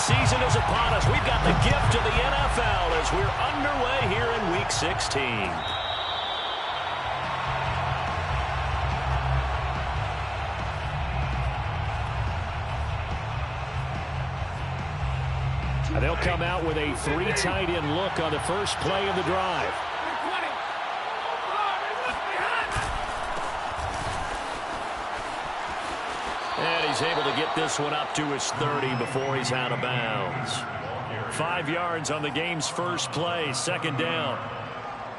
season is upon us. We've got the gift of the NFL as we're underway here in Week 16. They'll come out with a 3 tight end look on the first play of the drive. And he's able to get this one up to his 30 before he's out of bounds. 5 yards on the game's first play, second down.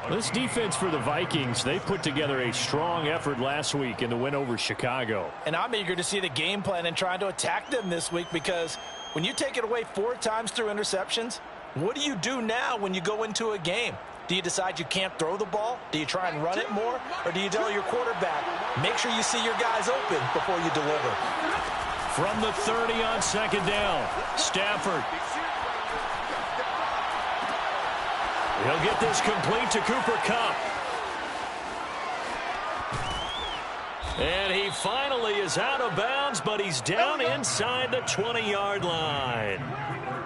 This defense for the Vikings, they put together a strong effort last week in the win over Chicago. And I'm eager to see the game plan and trying to attack them this week, because when you take it away 4 times through interceptions, what do you do now when you go into a game? Do you decide you can't throw the ball? Do you try and run it more? Or do you tell your quarterback, make sure you see your guys open before you deliver? From the 30 on second down, Stafford. He'll get this complete to Cooper Kupp. And he finally is out of bounds, but he's down inside the 20-yard line.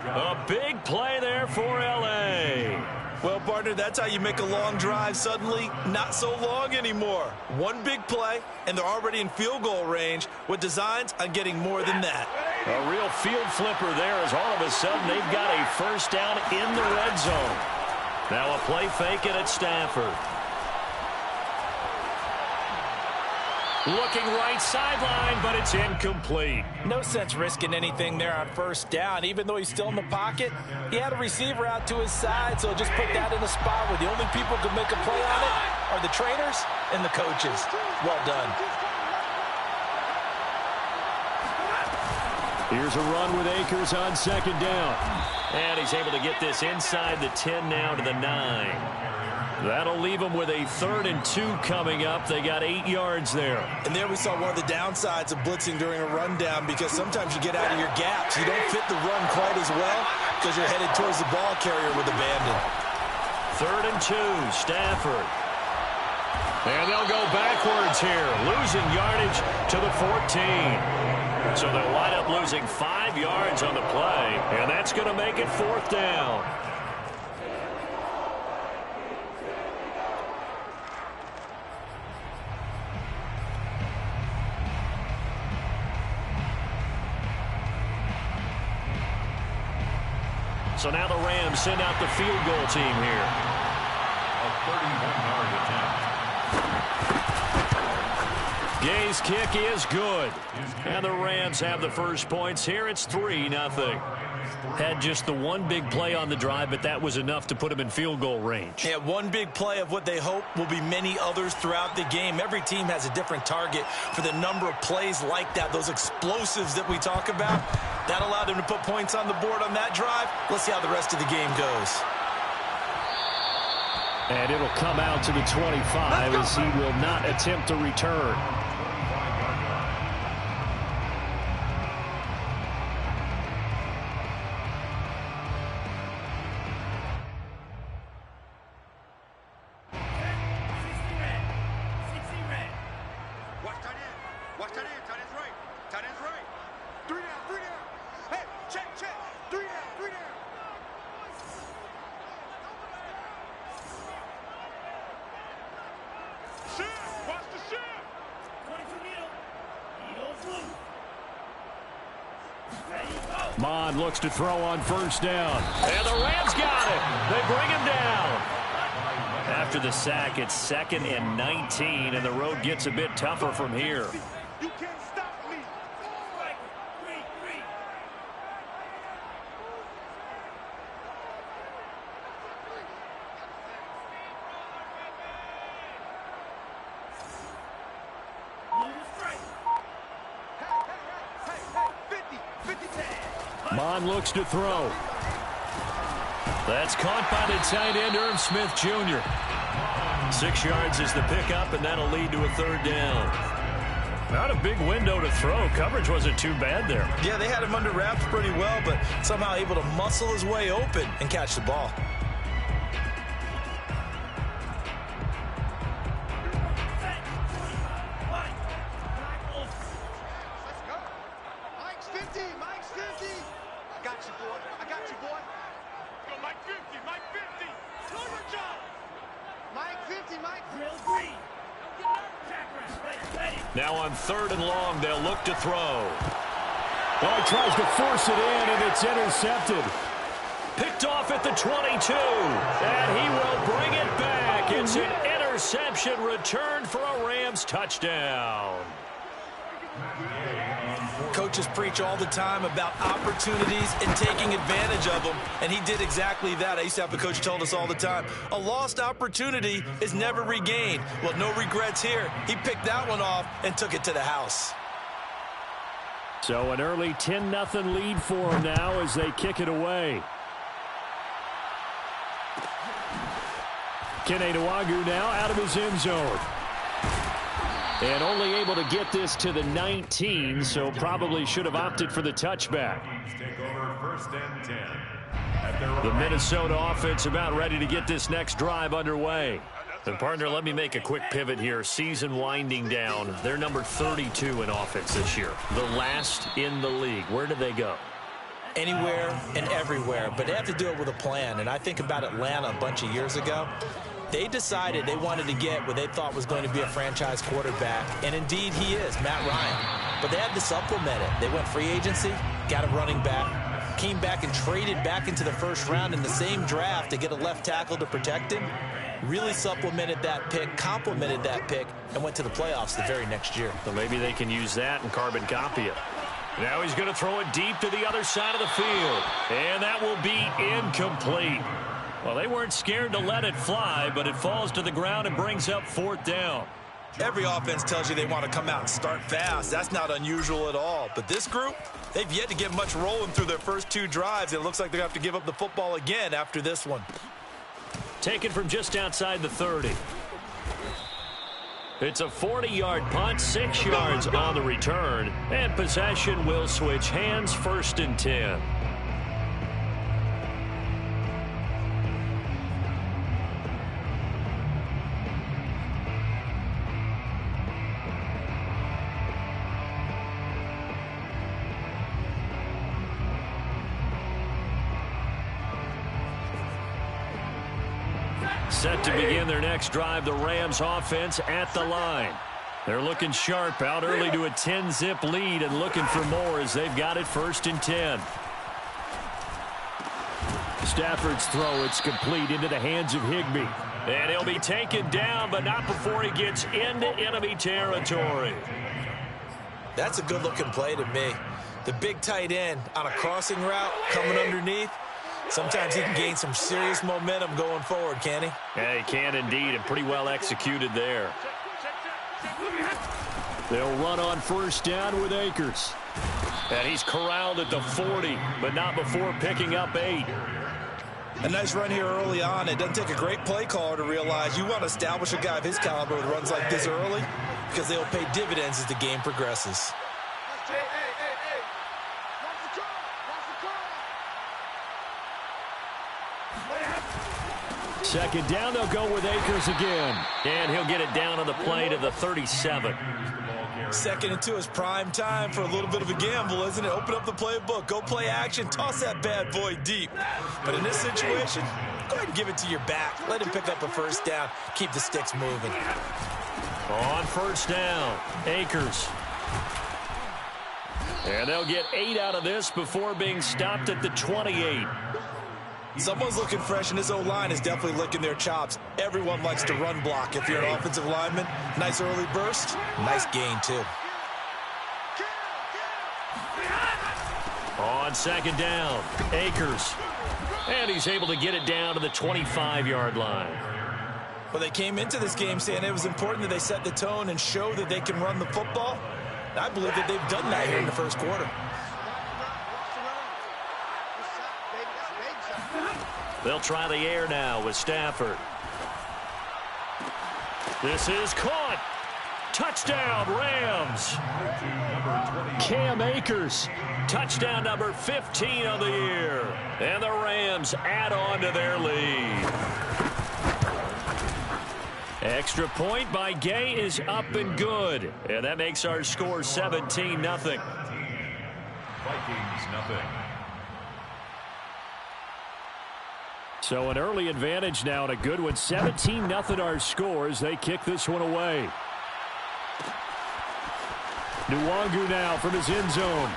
A big play there for L.A. Well, partner, that's how you make a long drive suddenly not so long anymore. One big play, and they're already in field goal range with designs on getting more than that. A real field flipper there, as all of a sudden they've got a first down in the red zone. Now a play fake it at Stafford. Looking right sideline, but it's incomplete. No sense risking anything there on first down. Even though he's still in the pocket, he had a receiver out to his side, so just put that in a spot where the only people who can make a play on it are the trainers and the coaches. Well done. Here's a run with Akers on second down. And he's able to get this inside the 10 now to the 9. That'll leave them with a 3rd and 2 coming up. They got 8 yards there. And there we saw one of the downsides of blitzing during a rundown, because sometimes you get out of your gaps. You don't fit the run quite as well because you're headed towards the ball carrier with abandon. 3rd and 2, Stafford. And they'll go backwards here, losing yardage to the 14. So they'll wind up losing 5 yards on the play, and that's going to make it 4th down. So now the Rams send out the field goal team here. A 31-yard attempt. Gay's kick is good. And the Rams have the first points here. It's 3-0. Had just the one big play on the drive, but that was enough to put them in field goal range. Yeah, one big play of what they hope will be many others throughout the game. Every team has a different target for the number of plays like that, those explosives that we talk about. That allowed them to put points on the board on that drive. Let's see how the rest of the game goes. And it'll come out to the 25 as he will not attempt to return. Mond looks to throw on first down. And the Rams got it. They bring him down. After the sack, it's 2nd and 19, and the road gets a bit tougher from here. You can't stop me. Mond looks to throw. That's caught by the tight end, Irv Smith Jr. 6 yards is the pickup, and that'll lead to a 3rd down. Not a big window to throw. Coverage wasn't too bad there. Yeah, they had him under wraps pretty well, but somehow able to muscle his way open and catch the ball. Mike's 50. Got you, boy. I got you, boy. Go, Mike 50, Mike 50. Mike 50, Mike. Real green. Now on 3rd and long, they'll look to throw. Oh, he tries to force it in, and it's intercepted. Picked off at the 22, and he will bring it back. It's an interception returned for a Rams touchdown. Coaches preach all the time about opportunities and taking advantage of them, and he did exactly that. I used to have a coach tell us all the time, a lost opportunity is never regained. Well, no regrets here. He picked that one off and took it to the house. So an early 10-0 lead for them now as they kick it away. Kene Nwangwu now out of his end zone. And only able to get this to the 19, so probably should have opted for the touchback. Take over 1st and 10. The Minnesota offense about ready to get this next drive underway. And partner, let me make a quick pivot here. Season winding down. They're number 32 in offense this year. The last in the league. Where do they go? Anywhere and everywhere, but they have to do it with a plan. And I think about Atlanta a bunch of years ago. They decided they wanted to get what they thought was going to be a franchise quarterback, and indeed he is, Matt Ryan. But they had to supplement it. They went free agency, got a running back, came back and traded back into the 1st round in the same draft to get a left tackle to protect him, really supplemented that pick, complemented that pick, and went to the playoffs the very next year. So maybe they can use that and carbon copy it. Now he's going to throw it deep to the other side of the field, and that will be incomplete. Well, they weren't scared to let it fly, but it falls to the ground and brings up 4th down. Every offense tells you they want to come out and start fast. That's not unusual at all. But this group, they've yet to get much rolling through their first 2 drives. It looks like they're going to have to give up the football again after this one. Taken from just outside the 30. It's a 40-yard punt, 6 yards on the return, and possession will switch hands, 1st and 10. Set to begin their next drive, the Rams offense at the line. They're looking sharp, out early to a 10-zip lead and looking for more as they've got it 1st and 10. Stafford's throw, it's complete into the hands of Higbee. And he'll be taken down, but not before he gets into enemy territory. That's a good-looking play to me. The big tight end on a crossing route coming underneath. Sometimes he can gain some serious momentum going forward, can he? Yeah, he can indeed, and pretty well executed there. They'll run on 1st down with Akers. And he's corralled at the 40, but not before picking up 8. A nice run here early on. It doesn't take a great play caller to realize you want to establish a guy of his caliber with runs like this early because they'll pay dividends as the game progresses. Second down, they'll go with Akers again. And he'll get it down on the play to the 37. 2nd and 2 is prime time for a little bit of a gamble, isn't it? Open up the playbook, go play action, toss that bad boy deep. But in this situation, go ahead and give it to your back. Let him pick up a 1st down. Keep the sticks moving. On 1st down, Akers. And they'll get 8 out of this before being stopped at the 28. Someone's looking fresh, and this O-line is definitely licking their chops. Everyone likes to run block if you're an offensive lineman. Nice early burst. Nice gain, too. On 2nd down, Akers. And he's able to get it down to the 25-yard line. Well, they came into this game saying it was important that they set the tone and show that they can run the football. And I believe that they've done that here in the 1st quarter. They'll try the air now with Stafford. This is caught. Touchdown, Rams. Cam Akers. Touchdown number 15 of the year. And the Rams add on to their lead. Extra point by Gay is up and good. And that makes our score 17-0. Vikings, nothing. So an early advantage now and a good one. 17-0 our scores. They kick this one away. Nwangu now from his end zone.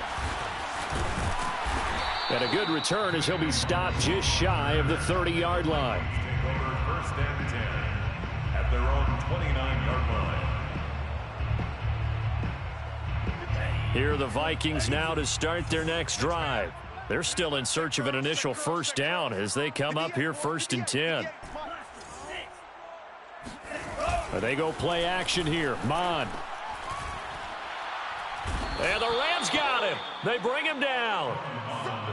And a good return as he'll be stopped just shy of the 30-yard line. Take over first and 10 at their own 29-yard line. Here are the Vikings now to start their next drive. They're still in search of an initial first down as they come up here first and 10. They go play action here. Mon. And the Rams got him. They bring him down.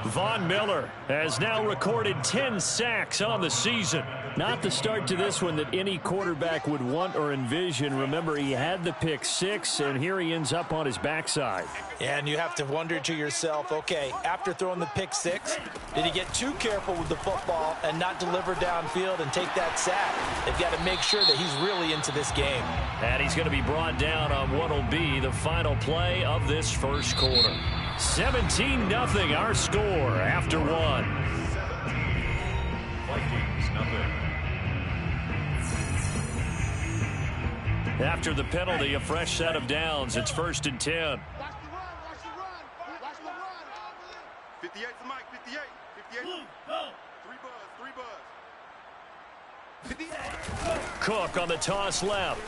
Von Miller has now recorded 10 sacks on the season. Not the start to this one that any quarterback would want or envision. Remember, he had the pick 6, and here he ends up on his backside. Yeah, and you have to wonder to yourself, okay, after throwing the pick 6, did he get too careful with the football and not deliver downfield and take that sack? They've got to make sure that he's really into this game. And he's going to be brought down on what will be the final play of this first quarter. 17-0 our score after 1. Vikings, nothing. After the penalty, a fresh set of downs. It's first and 10. Watch the run, watch the run, watch the run. 58 to Mike, 58, 58. Three buzz. Cook on the toss left.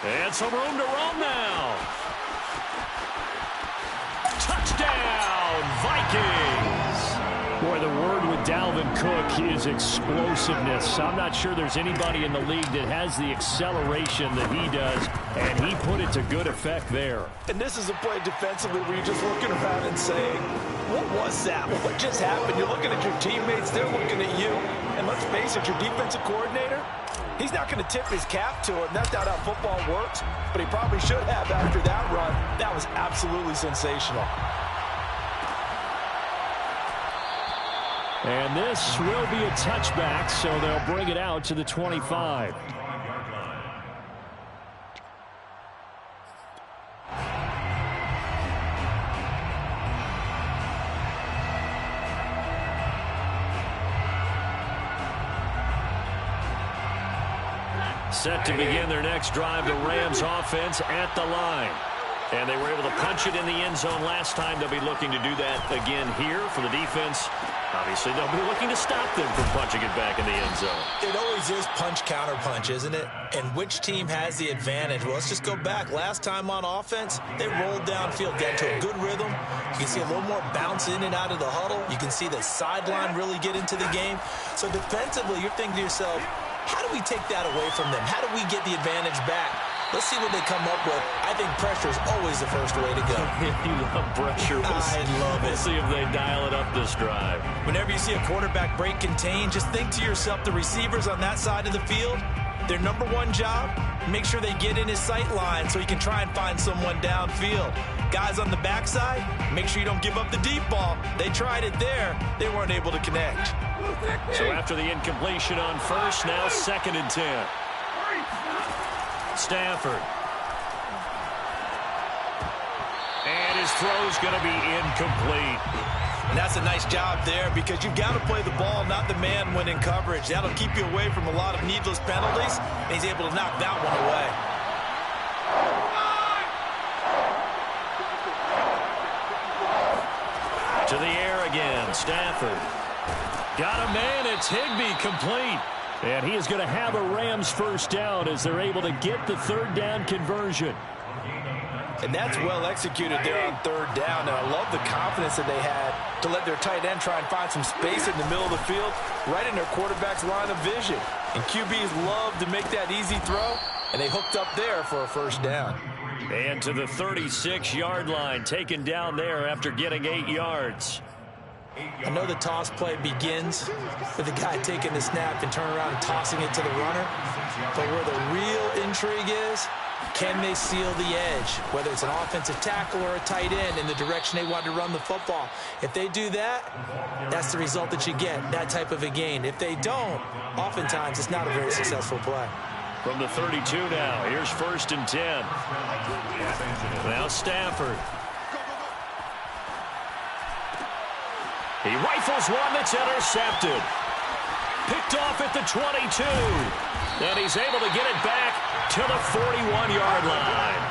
And some room to roam now. Touchdown, Vikings! Boy, the word with Dalvin Cook is explosiveness. I'm not sure there's anybody in the league that has the acceleration that he does, and he put it to good effect there. And this is a play defensively where you're just looking around and saying, what was that? What just happened? You're looking at your teammates. They're looking at you. And let's face it, your defensive coordinator, he's not going to tip his cap to it. That's not how football works, but he probably should have after that run. That was absolutely sensational. And this will be a touchback, so they'll bring it out to the 25. Set to begin their next drive, the Rams offense at the line. And they were able to punch it in the end zone last time. They'll be looking to do that again here for the defense. Obviously, they'll be looking to stop them from punching it back in the end zone. It always is punch-counter-punch, isn't it? And which team has the advantage? Well, let's just go back. Last time on offense, they rolled downfield, got into a good rhythm. You can see a little more bounce in and out of the huddle. You can see the sideline really get into the game. So defensively, you're thinking to yourself, how do we take that away from them? How do we get the advantage back? Let's see what they come up with. I think pressure is always the first way to go. You love pressure. I love it. We'll see if they dial it up this drive. Whenever you see a quarterback break contain, just think to yourself, the receivers on that side of the field, their number one job, make sure they get in his sight line so he can try and find someone downfield. Guys on the backside, make sure you don't give up the deep ball. They tried it there. They weren't able to connect. So after the incompletion on first, now second and 10. Stafford. And his throw's going to be incomplete. And that's a nice job there because you've got to play the ball, not the man when in coverage. That'll keep you away from a lot of needless penalties, and he's able to knock that one away. To the air again, Stafford. Got a man, it's Higbee, complete. And he is going to have a Rams first down as they're able to get the third down conversion. And that's well executed there on third down. And I love the confidence that they had to let their tight end try and find some space in the middle of the field, right in their quarterback's line of vision. And QBs love to make that easy throw, and they hooked up there for a first down. And to the 36-yard line, taken down there after getting 8 yards. I know the toss play begins with the guy taking the snap and turning around and tossing it to the runner. But where the real intrigue is, can they seal the edge? Whether it's an offensive tackle or a tight end in the direction they want to run the football. If they do that, that's the result that you get, that type of a gain. If they don't, oftentimes it's not a very successful play. From the 32 now, here's first and 10. Now Stafford. He rifles one that's intercepted. Picked off at the 22. And he's able to get it back to the 41-yard line.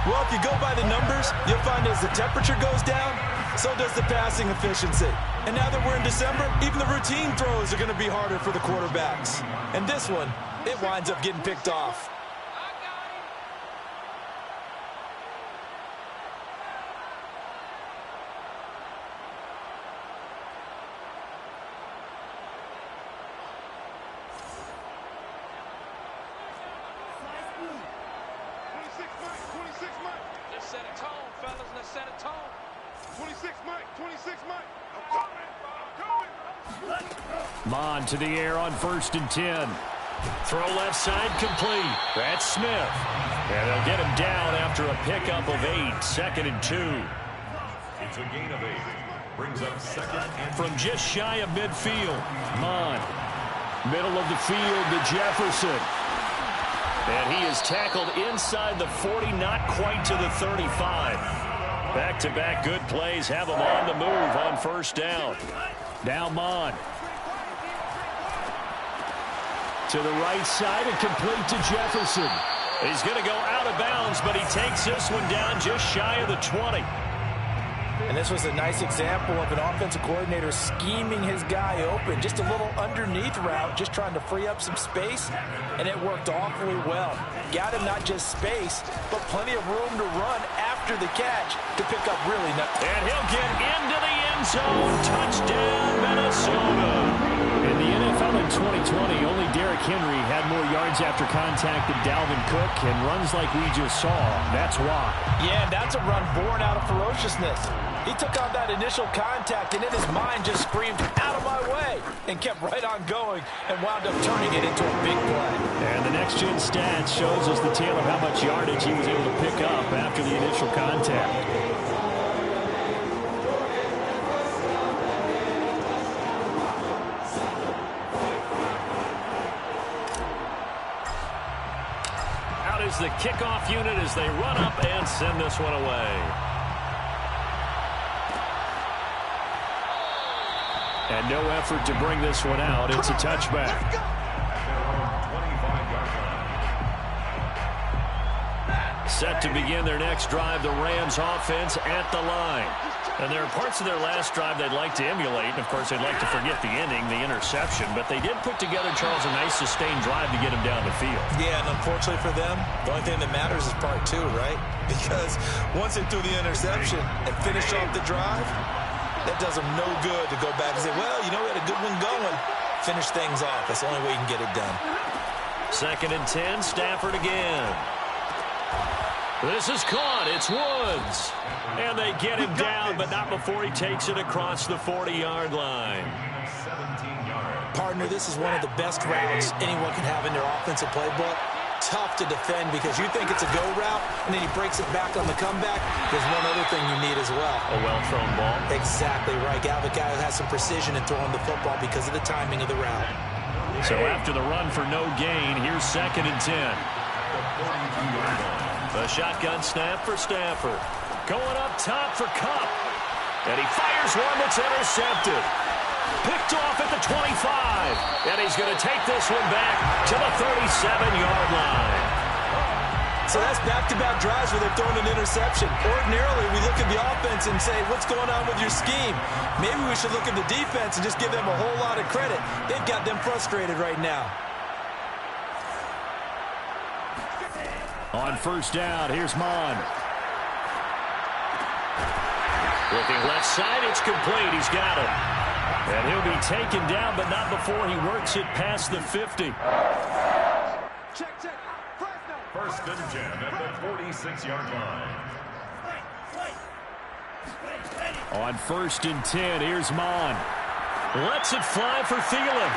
Well, if you go by the numbers, you'll find as the temperature goes down, so does the passing efficiency. And now that we're in December, even the routine throws are going to be harder for the quarterbacks. And this one, it winds up getting picked off. Mond to the air on 1st and 10. Throw left side complete. That's Smith. And they'll get him down after a pickup of 8. 2nd and 2. It's a gain of 8. Brings up 2nd and from just shy of midfield. Mond. Middle of the field to Jefferson. And he is tackled inside the 40, not quite to the 35. Back-to-back good plays have him on the move on 1st down. Now Mond. To the right side and complete to Jefferson. He's going to go out of bounds, but he takes this one down just shy of the 20. And this was a nice example of an offensive coordinator scheming his guy open. Just a little underneath route, just trying to free up some space, and it worked awfully well. Got him not just space, but plenty of room to run after the catch to pick up really nothing. And he'll get into the end zone. Touchdown, Minnesota. In the NFL in 2020, only Derrick Henry had more yards after contact than Dalvin Cook, and runs like we just saw. That's why. Yeah, that's a run born out of ferociousness. He took on that initial contact, and in his mind just screamed, out of my way, and kept right on going and wound up turning it into a big play. And the next-gen stats shows us the tale of how much yardage he was able to pick up after the initial contact. Is the kickoff unit as they run up and send this one away. And no effort to bring this one out. It's a touchback. Set to begin their next drive, the Rams offense at the line. And there are parts of their last drive they'd like to emulate. And, of course, they'd like to forget the ending, the interception. But they did put together, Charles, a nice sustained drive to get him down the field. Yeah, and unfortunately for them, the only thing that matters is part 2, right? Because once they threw the interception and finished off the drive, that does them no good to go back and say, well, you know, we had a good one going. Finish things off. That's the only way you can get it done. 2nd and 10, Stafford again. This is caught. It's Woods. And they get him down, but not before he takes it across the 40-yard line. 17 yards. Partner, this is one of the best routes anyone can have in their offensive playbook. Tough to defend because you think it's a go route, and then he breaks it back on the comeback. There's one other thing you need as well. A well-thrown ball. Exactly right. Got a guy who has some precision in throwing the football because of the timing of the route. So after the run for no gain, here's 2nd and 10. The shotgun snap for Stafford. Going up top for Kupp. And he fires one that's intercepted. Picked off at the 25. And he's going to take this one back to the 37-yard line. So that's back-to-back drives where they've thrown an interception. Ordinarily, we look at the offense and say, what's going on with your scheme? Maybe we should look at the defense and just give them a whole lot of credit. They've got them frustrated right now. On 1st down, here's Mond. Looking left side, it's complete. He's got it. And he'll be taken down, but not before he works it past the 50. Check. 1st and 10 at the 46-yard line. On 1st and 10, here's Mond. Lets it fly for Thielen.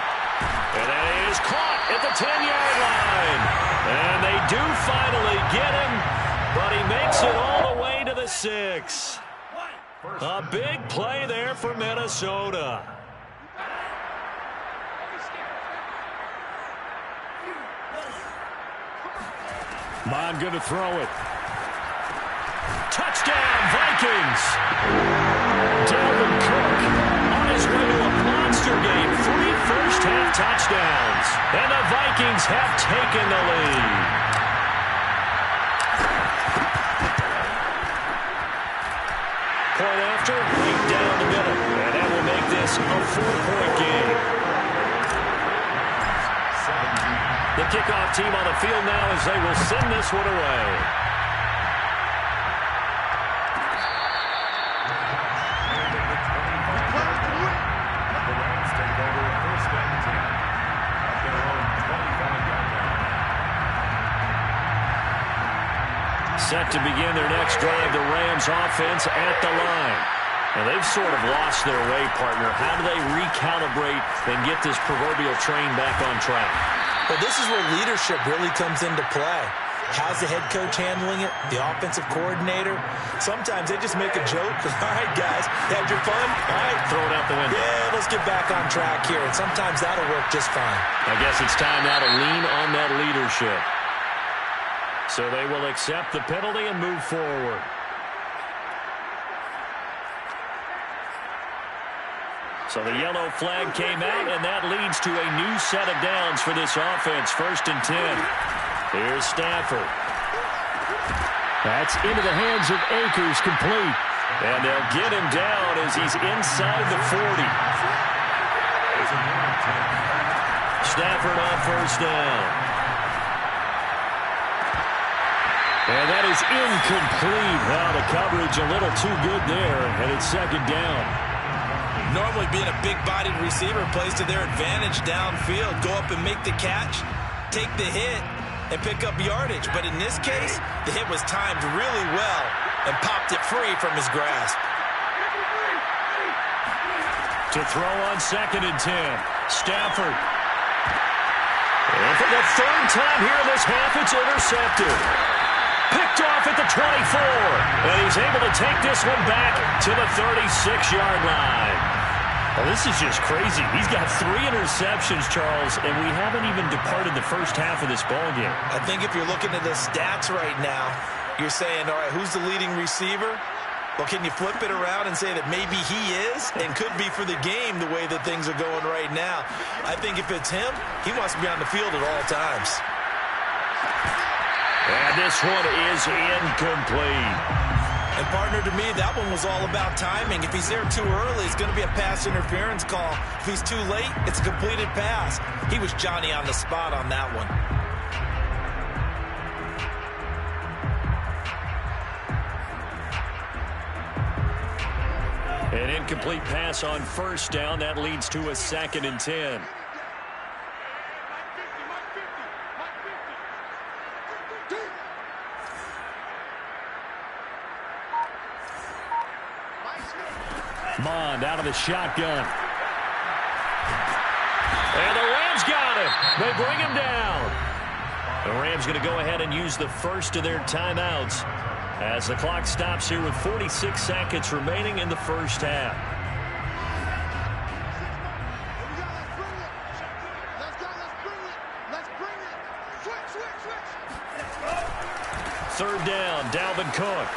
And it is caught at the 10-yard line. And they do finally get him, but he makes it all the way to the 6. A big play there for Minnesota. Mond going to throw it. Touchdown, Vikings! Dalvin Cook on his way to a monster game. 3 first-half touchdowns. And the Vikings have taken the lead. Point after, right down the middle. And that will make this a 4-point game. The kickoff team on the field now as they will send this one away. The Rams take over 1st and 10 at their own 25-yard line. Set to begin their next drive, the Rams offense at the line. And they've sort of lost their way, partner. How do they recalibrate and get this proverbial train back on track? Well, this is where leadership really comes into play. How's the head coach handling it? The offensive coordinator? Sometimes they just make a joke. All right, guys, had your fun? All right. Throw it out the window. Yeah, let's get back on track here. And sometimes that'll work just fine. I guess it's time now to lean on that leadership. So they will accept the penalty and move forward. So the yellow flag came out, and that leads to a new set of downs for this offense. 1st and 10. Here's Stafford. That's into the hands of Akers, complete. And they'll get him down as he's inside the 40. Stafford on 1st down. And that is incomplete. Now the coverage a little too good there, and it's 2nd down. Normally being a big-bodied receiver plays to their advantage downfield. Go up and make the catch, take the hit, and pick up yardage. But in this case, the hit was timed really well and popped it free from his grasp. To throw on 2nd and 10. Stafford. And for the 3rd time here in this half, it's intercepted. Picked off at the 24. And he's able to take this one back to the 36-yard line. Well, this is just crazy. He's got 3 interceptions, Charles, and we haven't even departed the first half of this ballgame. I think if you're looking at the stats right now, you're saying, all right, who's the leading receiver? Well, can you flip it around and say that maybe he is and could be for the game the way that things are going right now? I think if it's him, he wants to be on the field at all times. And this one is incomplete. And, partner, to me, that one was all about timing. If he's there too early, it's going to be a pass interference call. If he's too late, it's a completed pass. He was Johnny on the spot on that one. An incomplete pass on 1st down. That leads to a 2nd and 10. Mond out of the shotgun. And the Rams got him. They bring him down. The Rams going to go ahead and use the first of their timeouts as the clock stops here with 46 seconds remaining in the first half. Third down, Dalvin Cook.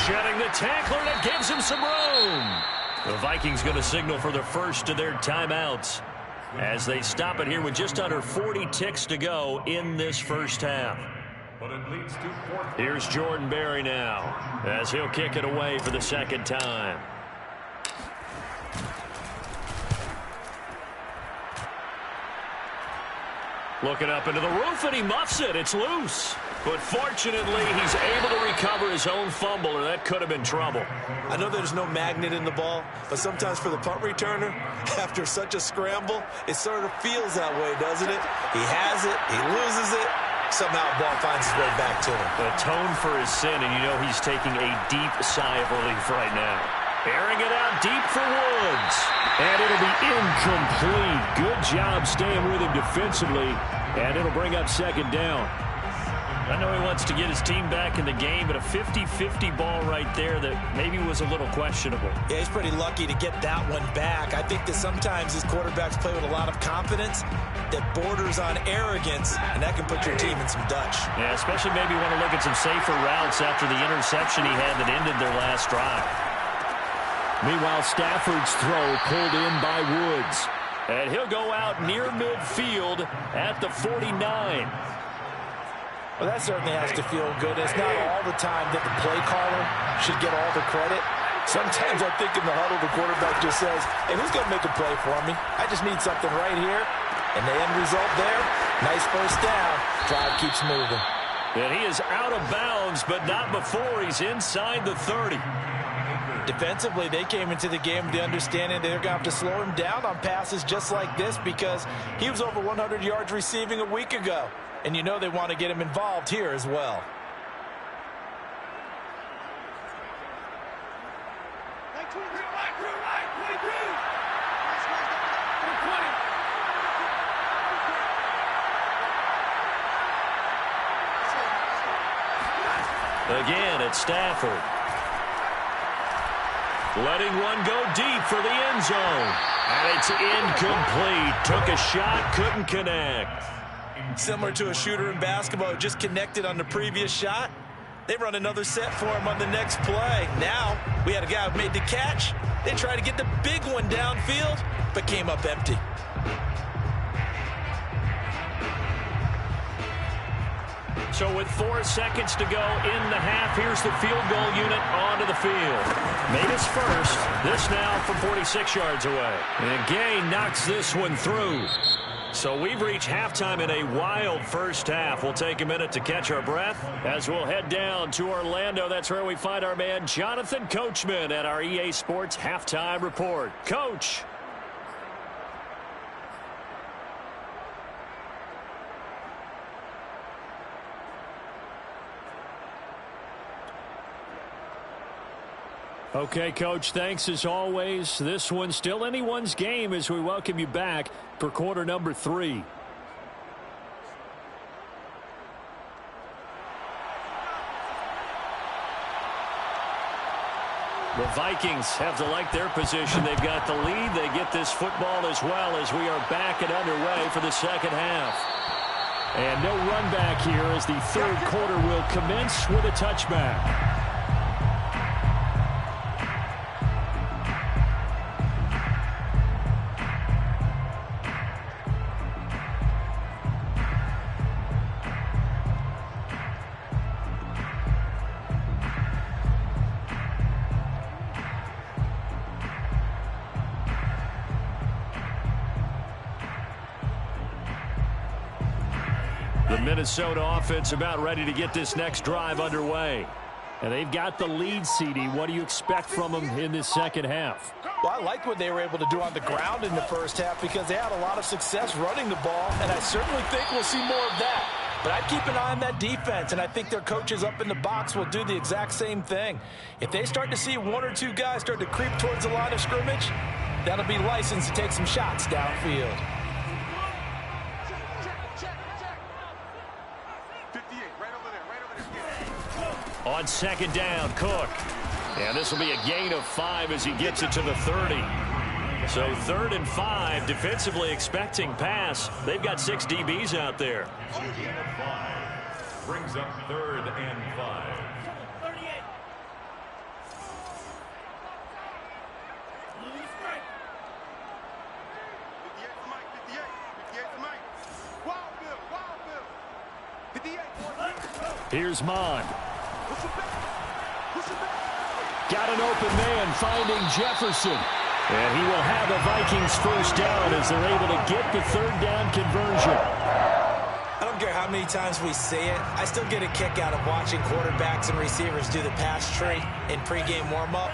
Shedding the tackler, and it gives him some room. The Vikings going to signal for the first of their timeouts as they stop it here with just under 40 ticks to go in this first half. But it leads to 4th. Here's Jordan Berry now as he'll kick it away for the 2nd time. Looking up into the roof, and he muffs it. It's loose. But fortunately, he's able to recover his own fumble, or that could have been trouble. I know there's no magnet in the ball, but sometimes for the punt returner, after such a scramble, it sort of feels that way, doesn't it? He has it, he loses it, somehow the ball finds its way back to him. Atone for his sin, and you know he's taking a deep sigh of relief right now. Airing it out deep for Woods. And it'll be incomplete. Good job staying with him defensively, and it'll bring up 2nd down. I know he wants to get his team back in the game, but a 50-50 ball right there that maybe was a little questionable. Yeah, he's pretty lucky to get that one back. I think that sometimes these quarterbacks play with a lot of confidence that borders on arrogance, and that can put your team in some Dutch. Yeah, especially maybe want to look at some safer routes after the interception he had that ended their last drive. Meanwhile, Stafford's throw pulled in by Woods. And he'll go out near midfield at the 49. Well, that certainly has to feel good. It's not all the time that the play caller should get all the credit. Sometimes I think in the huddle, the quarterback just says, hey, who's going to make a play for me? I just need something right here. And the end result there, nice first down. Drive keeps moving. And he is out of bounds, but not before he's inside the 30. Defensively, they came into the game with the understanding they're going to have to slow him down on passes just like this because he was over 100 yards receiving a week ago. And you know they want to get him involved here as well. Again, it's Stafford. Letting one go deep for the end zone. And it's incomplete. Took a shot, couldn't connect. Similar to a shooter in basketball who just connected on the previous shot. They run another set for him on the next play. Now, we had a guy who made the catch. They tried to get the big one downfield, but came up empty. So with 4 seconds to go in the half, here's the field goal unit onto the field. Made his first. This now from 46 yards away. And Gay knocks this one through. So we've reached halftime in a wild first half. We'll take a minute to catch our breath as we'll head down to Orlando. That's where we find our man Jonathan Coachman at our EA Sports Halftime Report. Coach. Okay, Coach, thanks as always. This one's still anyone's game as we welcome you back for quarter number 3. The Vikings have to like their position. They've got the lead. They get this football as well as we are back and underway for the second half. And no run back here as the third quarter will commence with a touchback. The Minnesota offense about ready to get this next drive underway. And they've got the lead, CD. What do you expect from them in this second half? Well, I like what they were able to do on the ground in the first half because they had a lot of success running the ball, and I certainly think we'll see more of that. But I'd keep an eye on that defense, and I think their coaches up in the box will do the exact same thing. If they start to see 1 or 2 guys start to creep towards the line of scrimmage, that'll be licensed to take some shots downfield. On second down, Cook. And this will be a gain of 5 as he gets it to the 30. So 3rd and 5, defensively expecting pass. They've got 6 DBs out there. A gain of 5 brings up 3rd and 5. Here's Mond. Got an open man finding Jefferson. And he will have a Vikings first down as they're able to get the 3rd down conversion. I don't care how many times we see it. I still get a kick out of watching quarterbacks and receivers do the pass tree in pregame warm-up.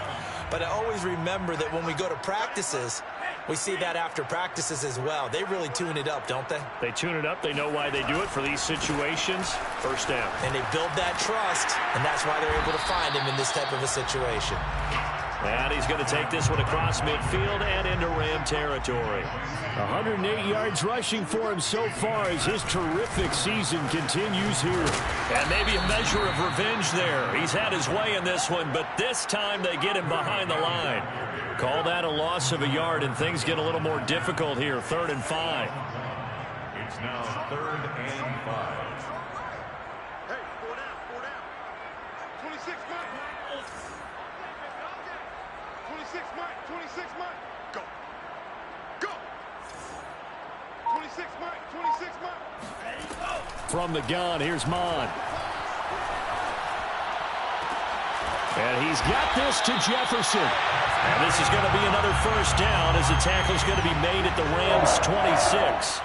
But I always remember that when we go to practices, we see that after practices as well. They really tune it up, don't they? They tune it up. They know why they do it for these situations. First down. And they build that trust, and that's why they're able to find him in this type of a situation. And he's going to take this one across midfield and into Ram territory. 108 yards rushing for him so far as his terrific season continues here. And maybe a measure of revenge there. He's had his way in this one, but this time they get him behind the line. Call that a loss of a yard, and things get a little more difficult here. 3rd and 5. It's now 3rd and 5. Hey, 4 down, 4 down. 26, Mike. 26, Mike. 26, Mike. Go. Go. 26, Mike. 26, Mike. From the gun, here's Mon. And he's got this to Jefferson. And this is going to be another first down as the tackle's going to be made at the Rams' 26.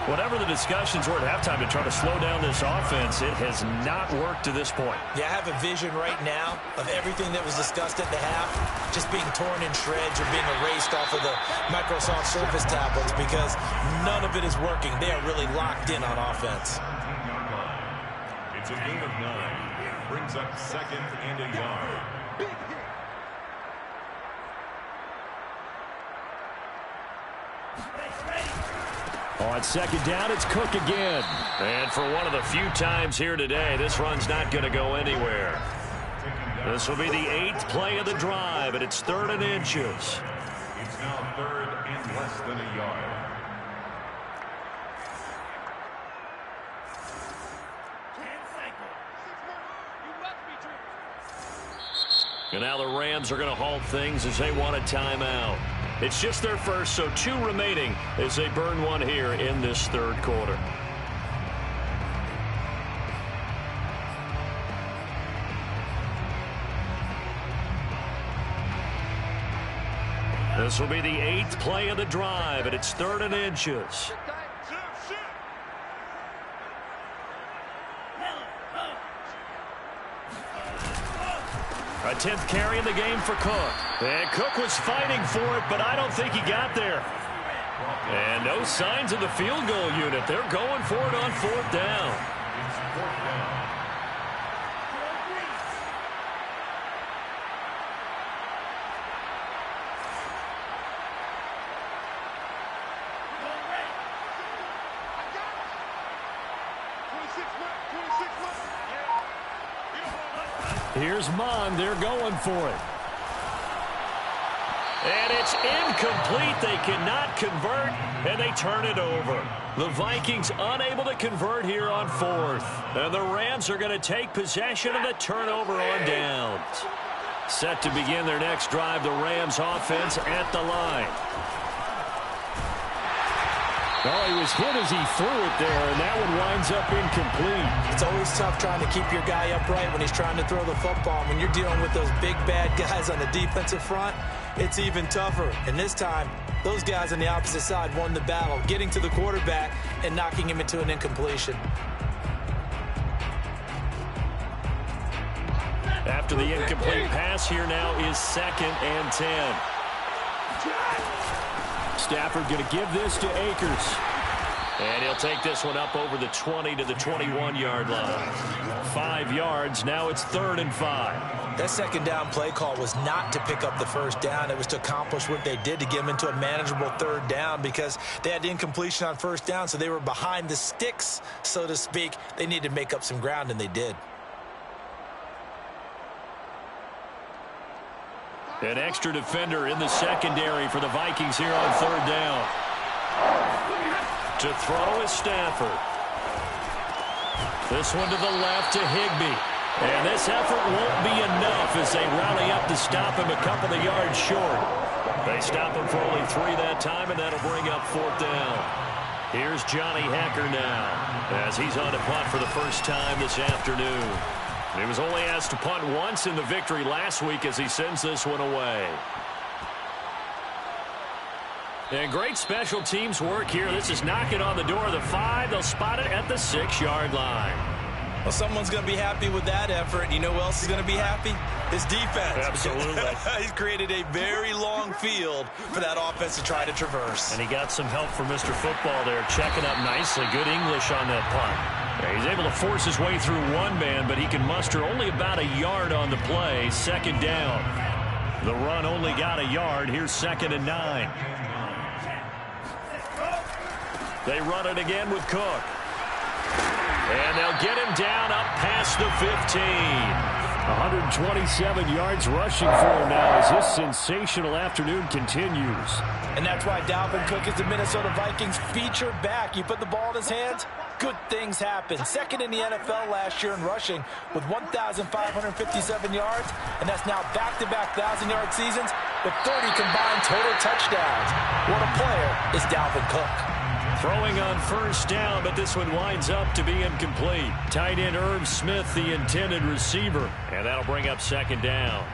Whatever the discussions were at halftime to try to slow down this offense, it has not worked to this point. Yeah, I have a vision right now of everything that was discussed at the half just being torn in shreds or being erased off of the Microsoft Surface tablets because none of it is working. They are really locked in on offense. It's a gain of 9. Brings up 2nd and a yard. On 2nd down, it's Cook again. And for one of the few times here today, this run's not going to go anywhere. This will be the 8th play of the drive, and it's 3rd and inches. It's now 3rd and less than a yard. And now the Rams are going to halt things as they want a timeout. It's just their first, so 2 remaining as they burn one here in this 3rd quarter. This will be the 8th play of the drive, and it's 3rd and inches. A 10th carry in the game for Cook. And Cook was fighting for it, but I don't think he got there. And no signs of the field goal unit. They're going for it on 4th down. It's 4th down. Here's Mon. They're going for it. And it's incomplete. They cannot convert, and they turn it over. The Vikings unable to convert here on 4th. And the Rams are going to take possession of the turnover on downs. Set to begin their next drive, the Rams offense at the line. Well, he was hit as he threw it there, and that one winds up incomplete. It's always tough trying to keep your guy upright when he's trying to throw the football. When you're dealing with those big, bad guys on the defensive front, it's even tougher. And this time, those guys on the opposite side won the battle, getting to the quarterback and knocking him into an incompletion. After the incomplete pass, here now is 2nd and 10. Stafford going to give this to Akers. And he'll take this one up over the 20 to the 21-yard line. 5 yards. Now it's 3rd and 5. That 2nd down play call was not to pick up the 1st down. It was to accomplish what they did to get them into a manageable 3rd down because they had incompletion on 1st down, so they were behind the sticks, so to speak. They needed to make up some ground, and they did. An extra defender in the secondary for the Vikings here on 3rd down. To throw is Stafford. This one to the left to Higbee. And this effort won't be enough as they rally up to stop him a couple of yards short. They stop him for only 3 that time, and that'll bring up 4th down. Here's Johnny Hekker now as he's on to punt for the first time this afternoon. He was only asked to punt once in the victory last week as he sends this one away. And great special teams work here. This is knocking on the door of the 5. They'll spot it at the 6-yard line. Well, someone's going to be happy with that effort. You know who else is going to be happy? His defense. Absolutely. He's created a very long field for that offense to try to traverse. And he got some help from Mr. Football there, checking up nicely. Good English on that punt. Yeah, he's able to force his way through one man, but he can muster only about a yard on the play. 2nd down. The run only got a yard. Here's 2nd and 9. They run it again with Cook. And they'll get him down up past the 15. 127 yards rushing for him now as this sensational afternoon continues. And that's why Dalvin Cook is the Minnesota Vikings featured back. You put the ball in his hands, good things happen. 2nd in the NFL last year in rushing with 1,557 yards, and that's now back-to-back 1,000-yard seasons with 30 combined total touchdowns. What a player is Dalvin Cook. Throwing on 1st down, but this one winds up to be incomplete. Tight end Irv Smith, the intended receiver, and that'll bring up 2nd down.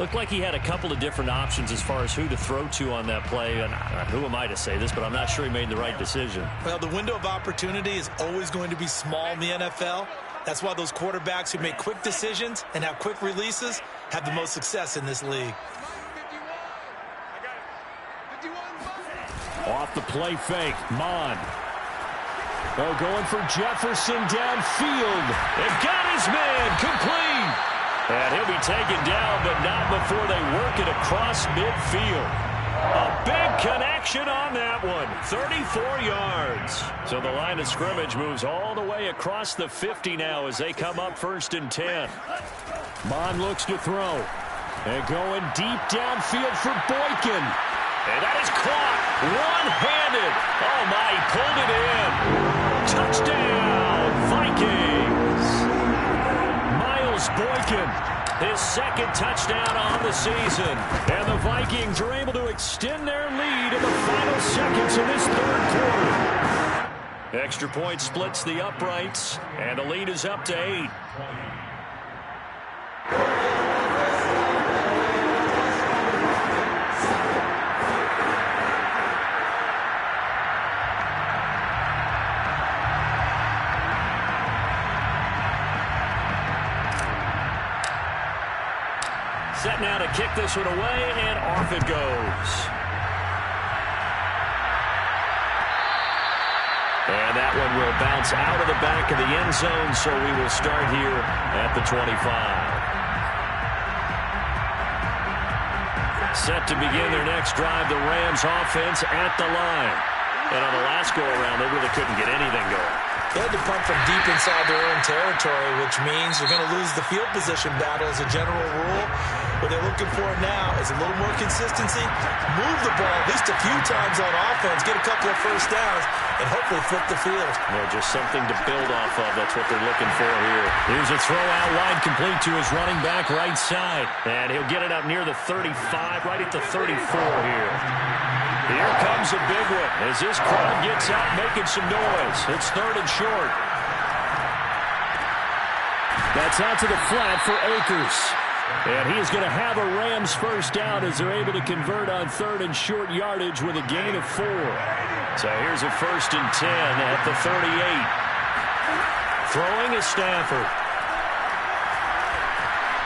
Looked like he had a couple of different options as far as who to throw to on that play. And who am I to say this, but I'm not sure he made the right decision. Well, the window of opportunity is always going to be small in the NFL. That's why those quarterbacks who make quick decisions and have quick releases have the most success in this league. Off the play fake, Mond. Oh, going for Jefferson downfield. They've got his man complete. And he'll be taken down, but not before they work it across midfield. A big connection on that one. 34 yards. So the line of scrimmage moves all the way across the 50 now as they come up 1st and 10. Mond looks to throw. And going deep downfield for Boykin. And that is caught one-handed. Oh, my, he pulled it in. Touchdown, Vikings. Miles Boykin, his 2nd touchdown on the season. And the Vikings are able to extend their lead in the final seconds of this 3rd quarter. Extra point splits the uprights, and the lead is up to 8. Set now to kick this one away, and off it goes. And that one will bounce out of the back of the end zone, so we will start here at the 25. Set to begin their next drive, the Rams offense at the line. And on the last go-around, they really couldn't get anything going. They had to punt from deep inside their own territory, which means you're going to lose the field position battle as a general rule. What they're looking for now is a little more consistency, move the ball at least a few times on offense, get a couple of 1st downs, and hopefully flip the field. Well, just something to build off of. That's what they're looking for here. Here's a throw out wide, complete to his running back right side. And he'll get it up near the 35, right at the 34 here. Here comes a big one as this crowd gets out making some noise. It's 3rd and short. That's out to the flat for Akers. And he is going to have a Rams 1st down as they're able to convert on 3rd and short yardage with a gain of 4. So here's a 1st and 10 at the 38. Throwing is Stafford.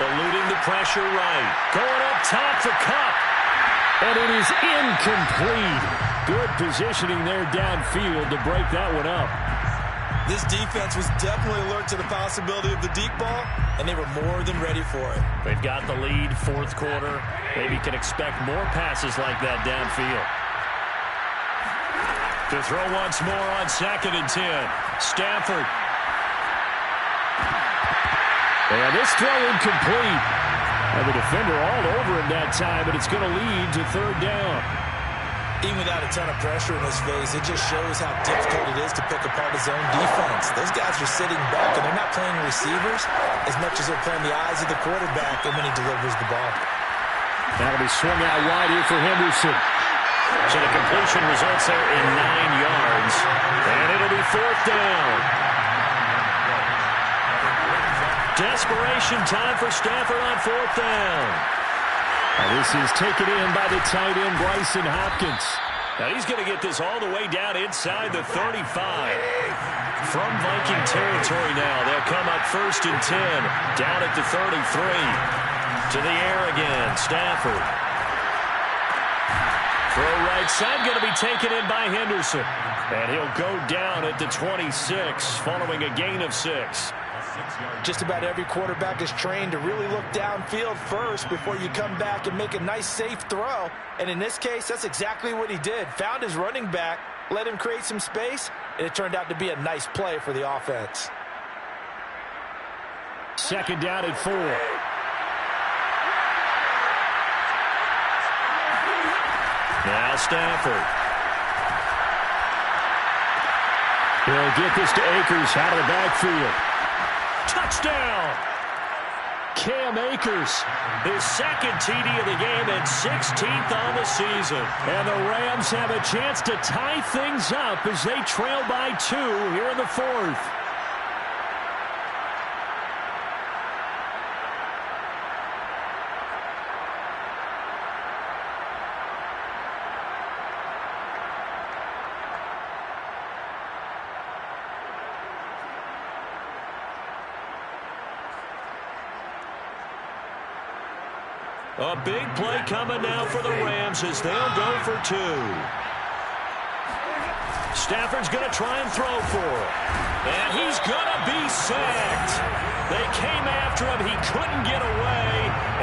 Eluding the pressure right. Going up top for Kupp. And it is incomplete. Good positioning there downfield to break that one up. This defense was definitely alert to the possibility of the deep ball, and they were more than ready for it. They've got the lead, 4th quarter. Maybe can expect more passes like that downfield. To throw once more on 2nd and 10. Stafford. And this throw incomplete. And the defender all over him that time, but it's going to lead to 3rd down. Even without a ton of pressure in his face, it just shows how difficult it is to pick apart his own defense. Those guys are sitting back, and they're not playing receivers as much as they're playing the eyes of the quarterback when he delivers the ball. That'll be swung out wide here for Henderson. So the completion results there in 9 yards, and it'll be 4th down. Desperation time for Stafford on 4th down. And this is taken in by the tight end, Bryson Hopkins. Now he's going to get this all the way down inside the 35. From Viking territory now, they'll come up 1st and 10, down at the 33. To the air again, Stafford. Throw right side, going to be taken in by Henderson. And he'll go down at the 26, following a gain of 6. Just about every quarterback is trained to really look downfield first before you come back and make a nice, safe throw. And in this case, that's exactly what he did. Found his running back, let him create some space, and it turned out to be a nice play for the offense. Second down and 4. Now Stafford. He'll get this to Akers out of the backfield. Touchdown! Cam Akers. His second TD of the game and 16th on the season. And the Rams have a chance to tie things up as they trail by 2 here in the 4th. A big play coming now for the Rams as they'll go for 2. Stafford's going to try and throw for it. And he's going to be sacked. They came after him. He couldn't get away.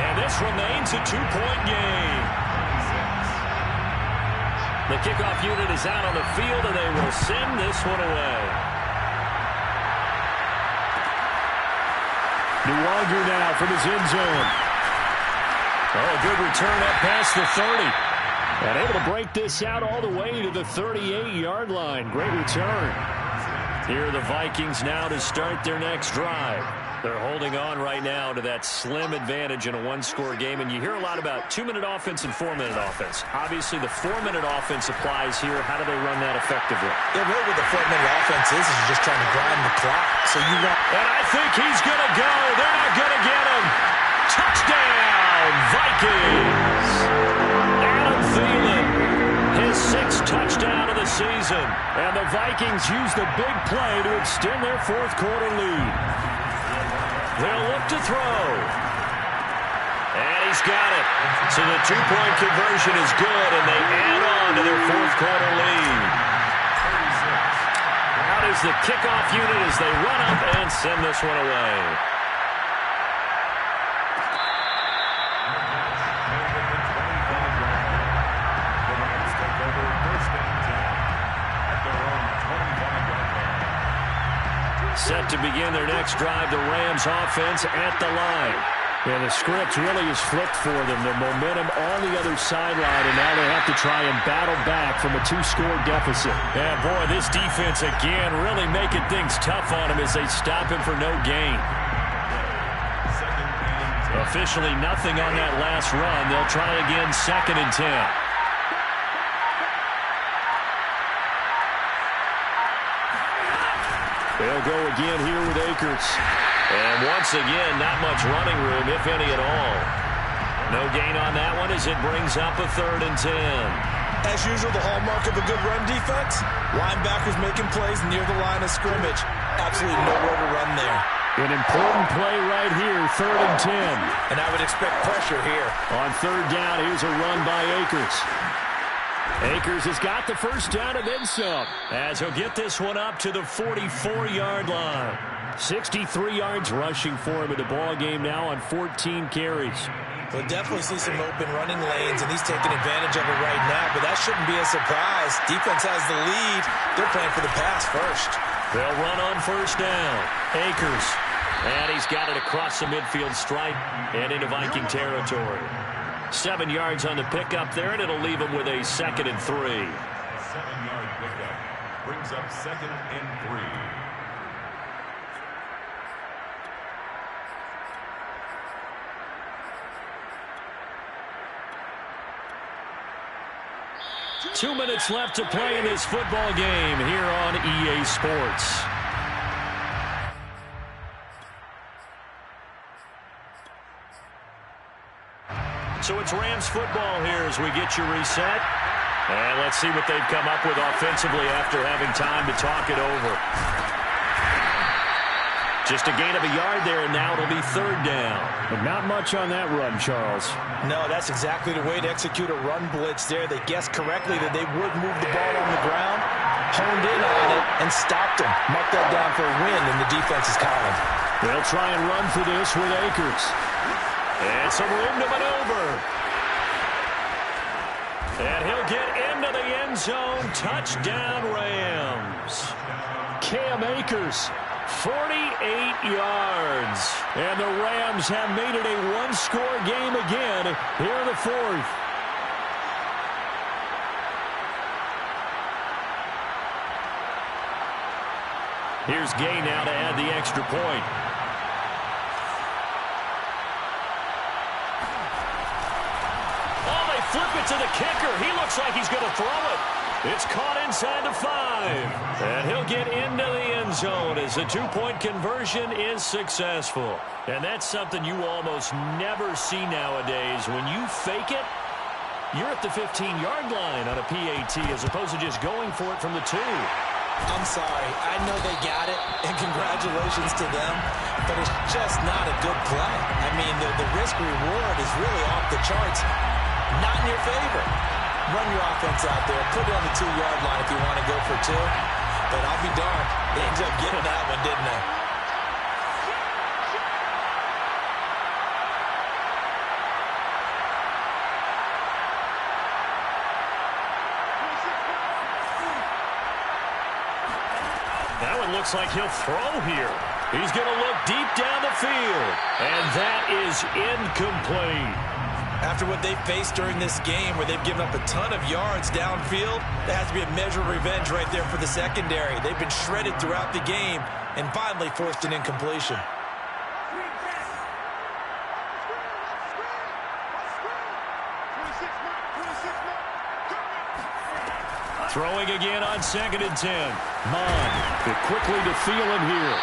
And this remains a 2-point game. The kickoff unit is out on the field, and they will send this one away. Nwogu now from his end zone. Oh, good return up past the 30. And able to break this out all the way to the 38-yard line. Great return. Here are the Vikings now to start their next drive. They're holding on right now to that slim advantage in a one-score game. And you hear a lot about 2-minute offense and 4-minute offense. Obviously, the 4-minute offense applies here. How do they run that effectively? Yeah, really what the 4-minute offense is just trying to grind the clock. So you want... And I think he's going to go. They're not going to get him. Touchdown, Vikings. Adam Thielen, his 6th touchdown of the season. And the Vikings use the big play to extend their 4th quarter lead. They'll look to throw. And he's got it. So the 2-point conversion is good, and they add on to their 4th quarter lead. Out is the kickoff unit as they run up and send this one away. Set to begin their next drive, the Rams offense at the line. Yeah, the script really is flipped for them. The momentum on the other sideline, and now they have to try and battle back from a 2-score deficit. Yeah, boy, this defense again really making things tough on him as they stop him for no gain. Officially nothing on that last run. They'll try again, 2nd and 10. They'll go again here with Akers. And once again, not much running room, if any at all. No gain on that one as it brings up a 3rd and 10. As usual, the hallmark of a good run defense, linebackers making plays near the line of scrimmage. Absolutely nowhere to run there. An important play right here, 3rd and 10. And I would expect pressure here. On 3rd down, here's a run by Akers. Akers has got the 1st down and then some. As he'll get this one up to the 44-yard line. 63 yards rushing for him in the ball game now on 14 carries. We'll definitely see some open running lanes, and he's taking advantage of it right now, but that shouldn't be a surprise. Defense has the lead. They're playing for the pass first. They'll run on 1st down. Akers. And he's got it across the midfield stripe and into Viking territory. 7 yards on the pickup there, and it'll leave him with a 2nd and 3. 7-yard pickup brings up 2nd and 3. Two minutes left to play in this football game here on EA Sports. So it's Rams football here as we get you reset. And let's see what they've come up with offensively after having time to talk it over. Just a gain of a yard there, and now it'll be 3rd down. But not much on that run, Charles. No, that's exactly the way to execute a run blitz there. They guessed correctly that they would move the ball on the ground, honed in on it, and stopped them. Mark that down for a win in the defense's column. They'll try and run for this with Akers. And some room to maneuver. And he'll get into the end zone. Touchdown, Rams. Cam Akers, 48 yards. And the Rams have made it a one-score game again here in the fourth. Here's Gay now to add the extra point. Oh, they flip it to the kicker. He looks like he's going to throw it. It's caught inside the 5. And he'll get into the end zone as the two-point conversion is successful. And that's something you almost never see nowadays. When you fake it, you're at the 15-yard line on a PAT as opposed to just going for it from the 2. I'm sorry. I know they got it, and congratulations to them, but it's just not a good play. I mean, the risk-reward is really off the charts. Not in your favor. Run your offense out there. Put it on the 2-yard line if you want to go for 2. But I'll be darned. They ended up getting that one, didn't they? That one looks like he'll throw here. He's going to look deep down the field. And that is incomplete. After what they faced during this game where they've given up a ton of yards downfield, there has to be a measure of revenge right there for the secondary. They've been shredded throughout the game and finally forced an incompletion. Throwing again on 2nd and 10. Mond quickly to Thielen here.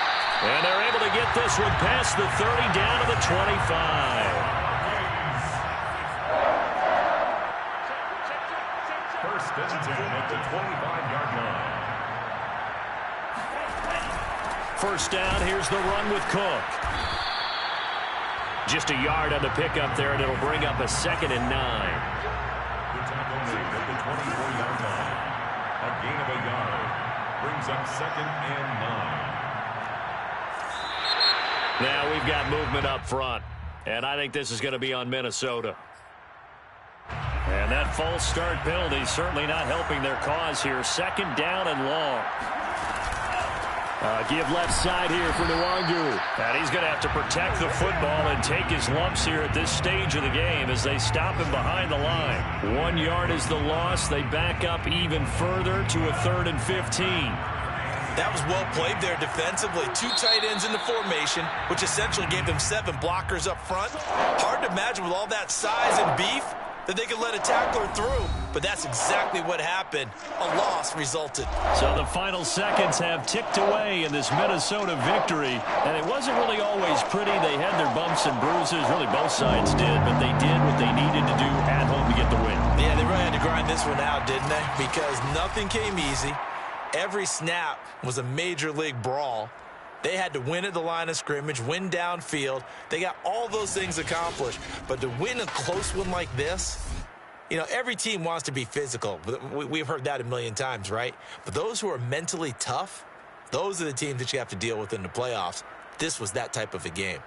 And they're able to get this one past the 30 down to the 25. First and 10 at the 25-yard line. First down, here's the run with Cook. Just a yard on the pickup there, and it'll bring up a 2nd and 9. The tackle made at the 24-yard line. A gain of a yard brings up 2nd and 9. Now we've got movement up front, and I think this is going to be on Minnesota. And that false start penalty certainly not helping their cause here. 2nd down and long. Give left side here for Nwangu. And he's going to have to protect the football and take his lumps here at this stage of the game as they stop him behind the line. 1 yard is the loss. They back up even further to a 3rd and 15. That was well played there defensively. 2 tight ends in the formation, which essentially gave them 7 blockers up front. Hard to imagine with all that size and beef that they could let a tackler through, but that's exactly what happened. A loss resulted. So the final seconds have ticked away in this Minnesota victory, and it wasn't really always pretty. They had their bumps and bruises, really both sides did, but they did what they needed to do at home to get the win. Yeah, they really had to grind this one out, didn't they? Because nothing came easy. Every snap was a major league brawl. They had to win at the line of scrimmage, win downfield. They got all those things accomplished. But to win a close one like this, you know, every team wants to be physical. We've heard that a million times, right? But those who are mentally tough, those are the teams that you have to deal with in the playoffs. This was that type of a game.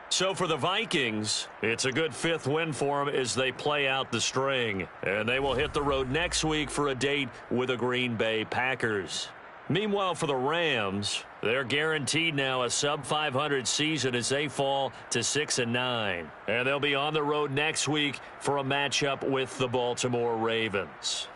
So for the Vikings, it's a good 5th win for them as they play out the string. And they will hit the road next week for a date with the Green Bay Packers. Meanwhile, for the Rams, they're guaranteed now a sub-500 season as they fall to 6-9. And they'll be on the road next week for a matchup with the Baltimore Ravens.